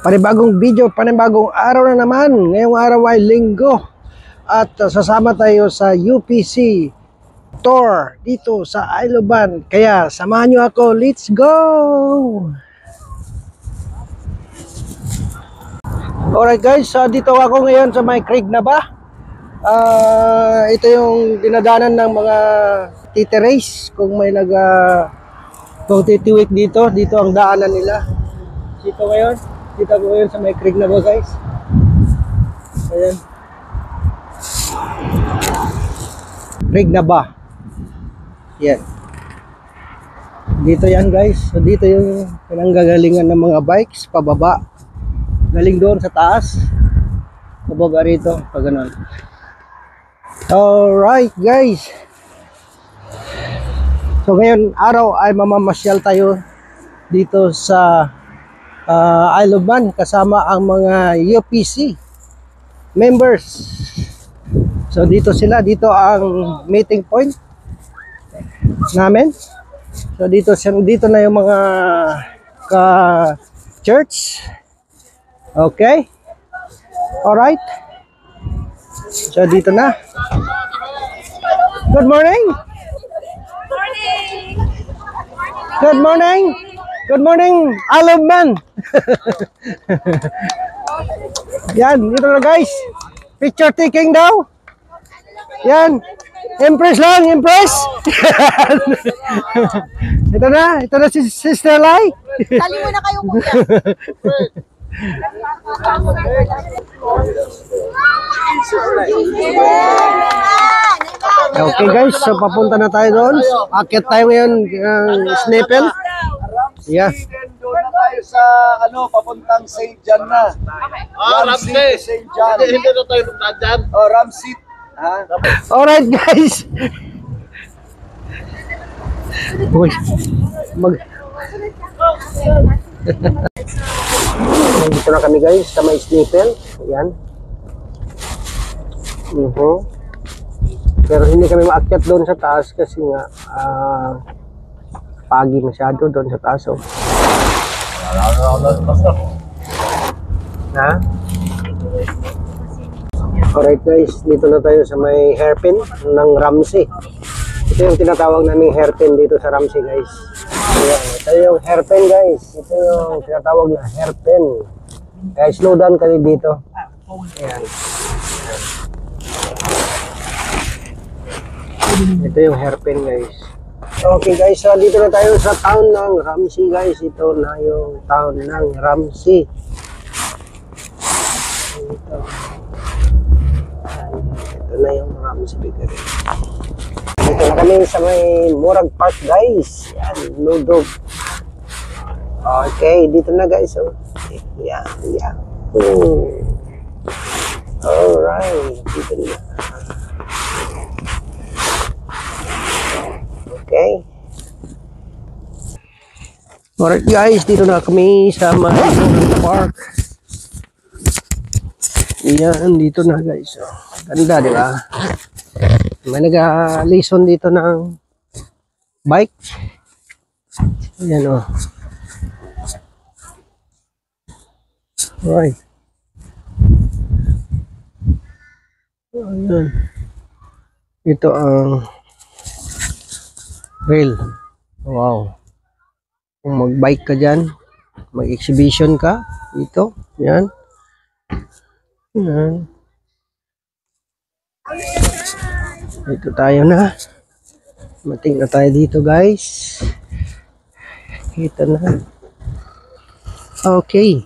Panibagong video, panibagong araw na naman. Ngayong araw ay linggo at sasama tayo sa UPC tour dito sa Iloban. Kaya samahan nyo ako, let's go! Alright guys, dito ako ngayon sa may Craig na ba? Ito yung dinadanan ng mga titirace. Kung may kung titiwik dito ang daanan nila. Dito ako ngayon sa may Craig na ba guys. Ayan. Craig na ba? Yan. Dito yan guys. So dito yung pinanggagalingan ng mga bikes pababa. Galing doon sa taas. Pababa rito. Pag ganun. Alright guys. So ngayon araw ay mamamasyal tayo dito sa Iloban kasama ang mga UPC members. So dito ang meeting point namin. So dito na yung mga ka-church. Okay. Alright. So dito na. Good morning. Good morning. Good morning, Iloban. Yan, dito na guys. Picture taking daw. Yan. Impress lang, impress. Ito na si Sister Lai. Tali mo na kayo kuya. Okay guys, so papunta na tayo doon. Akit tayo ngayon Snapple. Yeah. Doon na tayo sa papuntang St. John na. Ramsey. St. John. Hindi na tayo punta dyan. Ramsey. Alright guys. Uy, dito na kami guys sa may Snapple. Ayan. Pero hindi kami maakyat doon sa taas kasi nga pagi masyado doon sa taas. Oh. Ha? Alright guys, dito na tayo sa may hairpin ng Ramsey. Ito yung tinatawag naming hairpin dito sa Ramsey guys. Ayan, ito yung hairpin guys. Ito yung tinatawag na hairpin. Kaya slow down kayo dito. Ayan. Ito yung hairpin guys. Okay guys, so dito na tayo sa town ng Ramsey guys. Ito na yung town ng Ramsey. Ito na yung Ramsey Bakery. Dito na kami sa may Murag Park guys. Yan, Ludog. Okay, dito na guys. So, yeah. Alright, dito na. Okay. Alright guys, dito na kami sa Murag Park. Yan, dito na guys. Oh, ganda, di ba? May nag-listen dito ng bike. Ayan o. Alright. Ayan. Ito ang rail. Wow. Kung mag-bike ka dyan, mag-exhibition ka, ito. Yan. Yan. Dito tayo na. Mating na tayo dito guys. Ito na. Okay.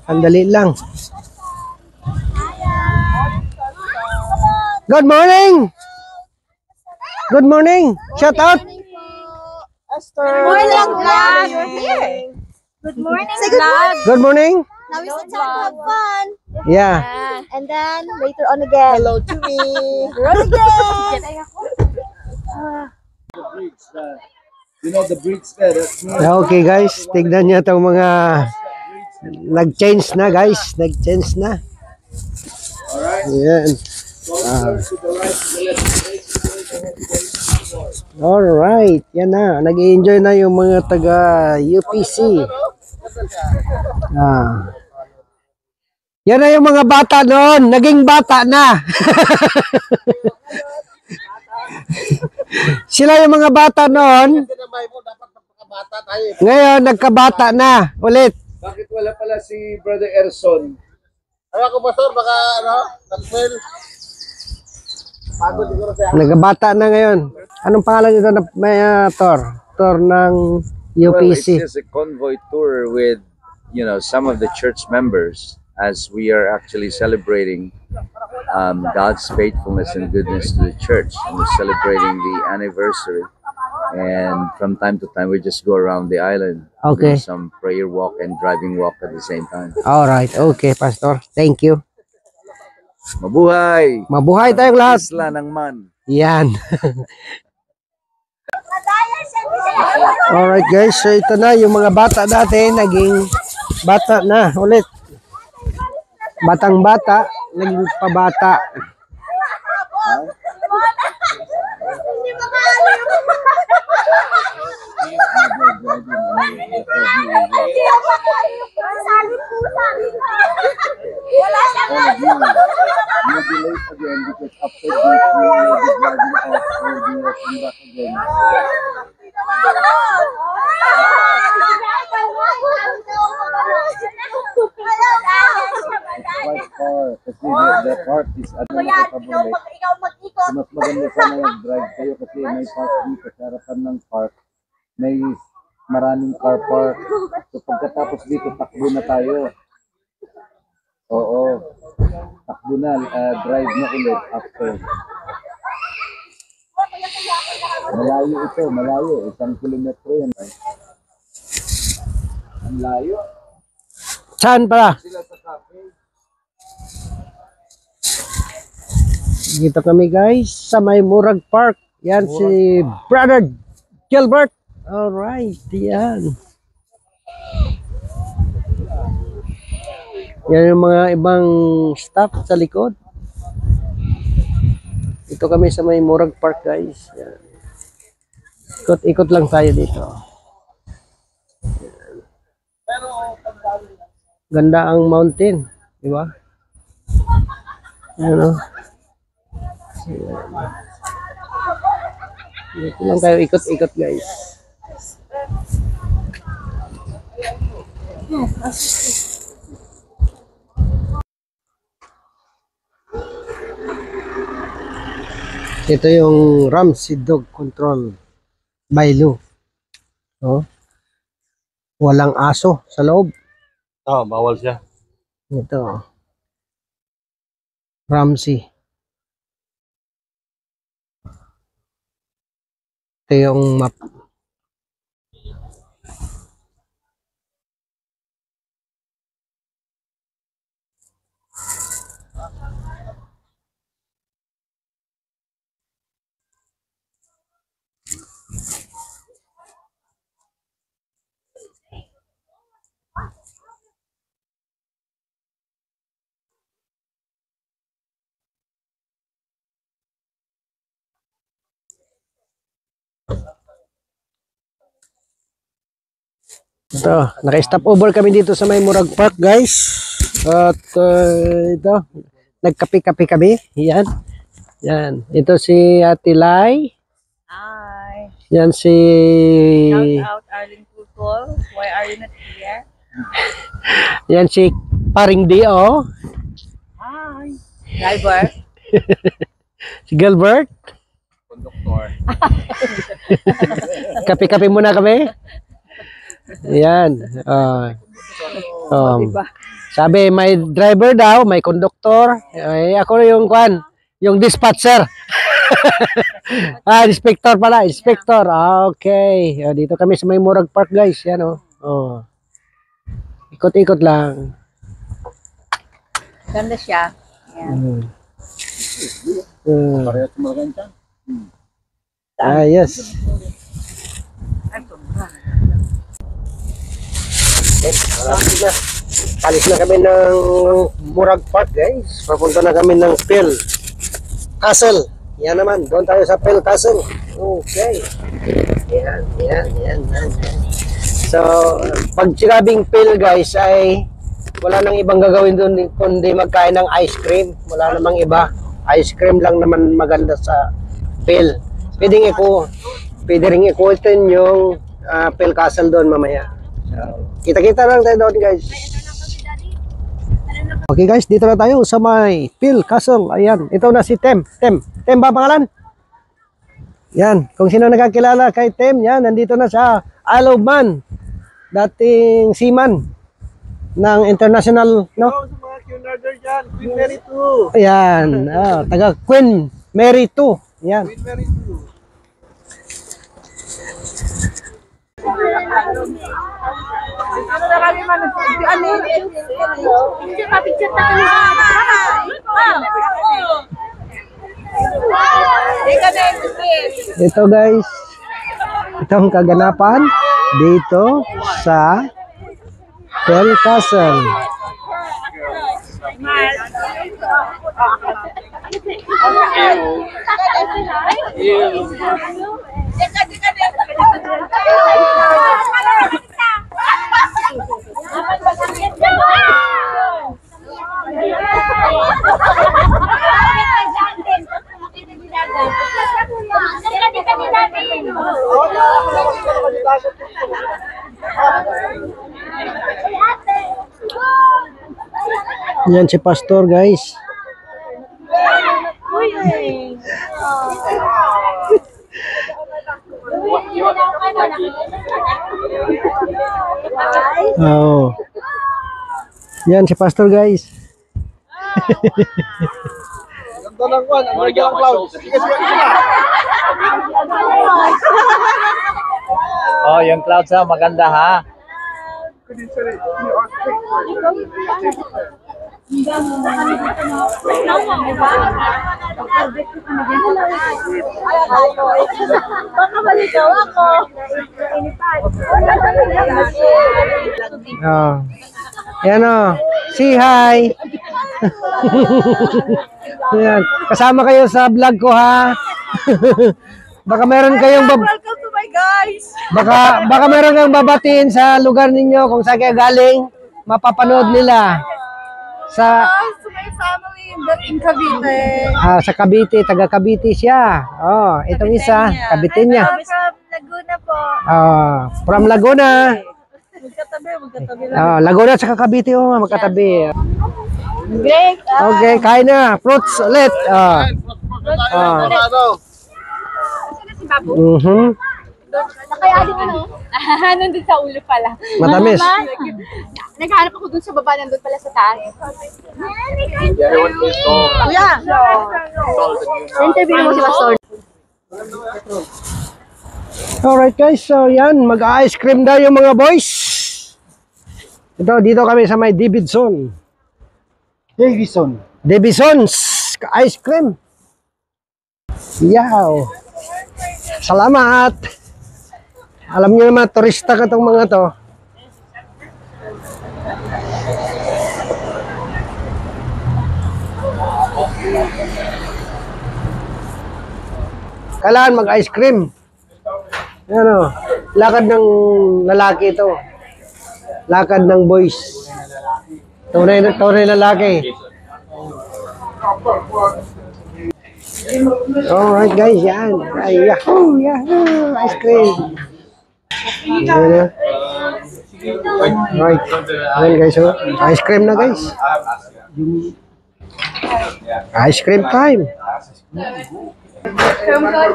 Andali lang. Good morning! Good morning! Shout out! Esther. Good morning, vlog. You're here. Good morning, vlog. Good morning! Now is the time to have fun. Yeah. And then later on again. Hello to me. Run again. You know the bridge there. That's me. Okay guys, tignan niyo itong mga nag-change na guys. Nag-change na. Alright. Yan. To the right, to the left. Alright, yan na. Nag-enjoy na yung mga taga UPC. Yan na yung mga bata noon. Naging bata na. Sila yung mga bata noon. Sinamay mo, dapat magpakabata tayo. Ngayon, nagkabata na. Ulit. Bakit wala pala si Brother Erson? Ayaw ko, Pastor, baka, nag-fail. Pagod siguro siya. Nagkabata na ngayon. Anong pangalan nito na may Tor? Tor ng Well, it's UPC. just a convoy tour with, some of the church members as we are actually celebrating God's faithfulness and goodness to the church. And we're celebrating the anniversary. And from time to time, we just go around the island. Okay. Do some prayer walk and driving walk at the same time. Alright. Okay, Pastor. Thank you. Mabuhay! Mabuhay tayong lahat. Isla ng Man. Yan. Alright guys, so ito na yung mga bata dati naging bata na ulit. Batang bata, naging pabata. Wala siyang You'll be late again because after this, we will be driving out for the come back again. Quite far kasi the park is at the Cabrolec. Ikaw mag-ikot. Mas maganda sana mag-drive kayo kasi may park dito sa harapan ng park. May maraming car park. So pagkatapos dito, takbo na tayo. Oo. Takbo na, drive na ulit after. Malayo ito, malayo. 1 kilometro yan. Ang layo. Saan pala? Sila sa cafe. Dito kami guys sa may Murag Park. Yan si Brother Gilbert. Alright, yan. Yan yung mga ibang staff sa likod. Ito kami sa may Murag Park guys. Yan. Ikot-ikot lang tayo dito. Yan. Ganda ang mountain, di ba? Ano? Dito lang tayo ikot-ikot guys. Ito yung Ramsey Dog Control by Lou. Oh. Walang aso sa loob. Oo, bawal siya. Ito. Ramsey. Ito yung map. Ito, naka-stop over kami dito sa may Murag Park, guys. At ito, nagkape-kape kami. Yan. Yan. Ito si Ate Lai. Hi. Yan si... Shout out Arlene Putol. Why are you not here? Yan si Paring Dio. Hi. Driver. Si Gilbert. Konduktor. Kape-kape muna kami. Yan. Sabi, may driver daw, may conductor. Ay, ako yung kwan, yung dispatcher. Inspector pala, inspector. Okay. Dito kami sa may Murag Park, guys. Yan, oh. Ikot-ikot lang. Ganda siya. Yan. Parehas maganda. Yes. Alis na kami ng Murag Park, guys. Papunta na kami ng Pearl Castle. Yan naman, doon tayo sa Pearl Castle. Okay. Yan. So, pag sinabing Pearl, guys, ay wala nang ibang gagawin doon kundi magkain ng ice cream. Wala namang iba. Ice cream lang naman maganda sa Phil. Pwede rin ikutin yung Phil Castle doon mamaya. So, kita-kita lang tayo doon, guys. Okay guys, dito na tayo sa may Phil Castle. Ayan, ito na si Tem. Tem ba pangalan? Yan, kung sino nakakilala kay Tem, yan, nandito na sa Isle of Man. Dating seaman ng international, no? Mga Q-Nerder dyan, Queen Mary 2. Ayan, taga Queen Mary 2. Yan. Queen Mary 2. Ito guys, itong kaganapan dito sa Phil Castle. Yan si Pastor guys. Oh. Yan si Pastor guys. Ganda lang Juan, ang ganda ng clouds. Sige. Oh, yung clouds ha, maganda ha. Baka maligaw ako. Oh. Yan oh. Say hi. Yan. Kasama kayo sa vlog ko ha. Baka meron kayong Welcome to my guys. baka meron kang babatiin sa lugar ninyo kung saan kayo galing, mapapanood nila sa To my family in Cavite. sa Cavite, taga Cavite siya. Oh, itong isa, Cavite niya. From Laguna po. From Laguna. Magkatabi lang. Laguna at Cavite magkatabi. Great. Okay, kain na. Fruits ulit. Kaya din ano? Nandun sa ulo pala. Matamis. Naghanap ako dun sa baba, nandun pala sa taas. Kuya! Interview mo si Pastor. Alright guys, so yan, mag-ice cream daw yung mga boys. Dito kami sa may Davison's ice cream. Yaw. Salamat. Alam niyo naman, turista ka tong mga to. Kailangan mag-ice cream. Yan o. Lakad ng lalaki ito. Lakad ng boys. Tunay lalaki. Alright guys, yan. Ay, yahoo! Ice cream. Yan na. Alright. Yan guys, oh. Ice cream na guys. Ice cream time.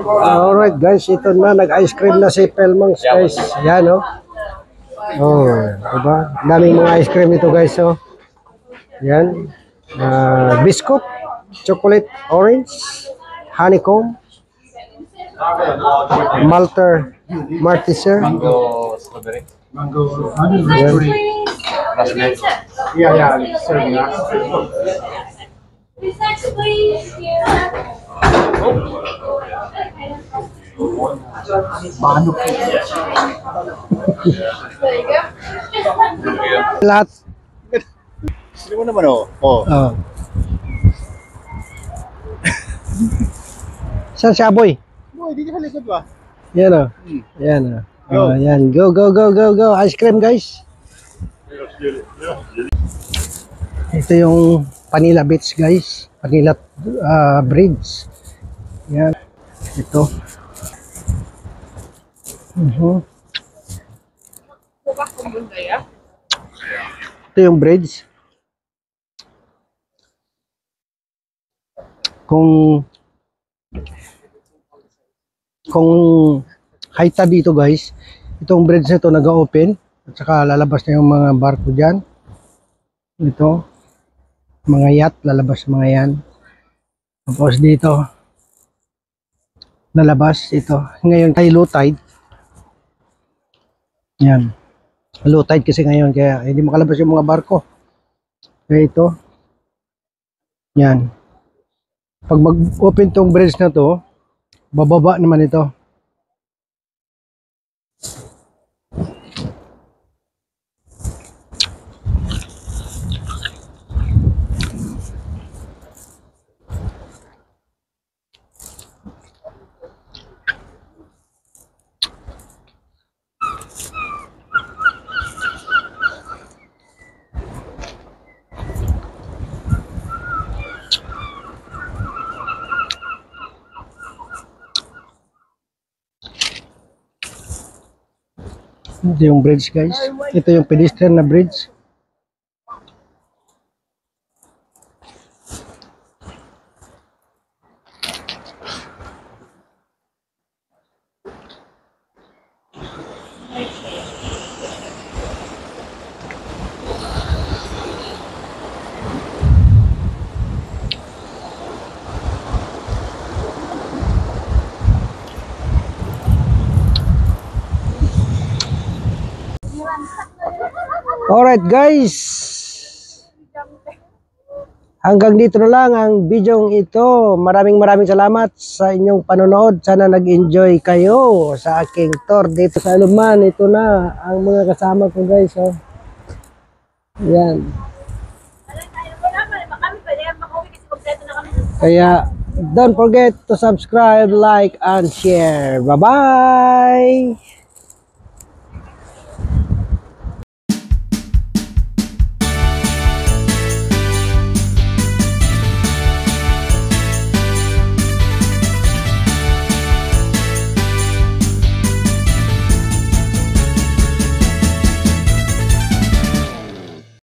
Alright guys, ito na, nag-ice cream na si Pelmongs guys. Yan oh. Oh, diba? Daming mga ice cream ito guys oh. Yan. Biscuit, chocolate, orange, honeycomb, Malter, Malteser. Mango strawberry. Yan. Yeah. Lahat. Sino mo naman oh. Oh. Oh. Saan si Aboy? Boy, di ka likod ba? Yan o. Yan o. Oh, yan. Go. Ice cream guys. Ito yung Panila Beach guys. Panila Bridge. Yan. Ito. Ito yung bridge. Kung high tide dito guys, itong bridge na ito nag-open at saka lalabas na yung mga barko dyan. Ito, mga yacht, lalabas mga yan. Tapos dito, lalabas ito. Ngayon ay low tide. Yan. Low tide kasi ngayon kaya hindi makalabas yung mga barko. Kaya ito. Yan. Pag mag-open tong bridge na to, bababa naman ito. Ito yung bridge guys. Ito yung pedestrian na bridge. Alright guys, hanggang dito na lang ang video ito. Maraming salamat sa inyong panonood. Sana nag-enjoy kayo sa aking tour dito sa Aluman. Ito na ang mga kasama ko guys. Oh. Yan. Kaya don't forget to subscribe, like, and share. Bye-bye!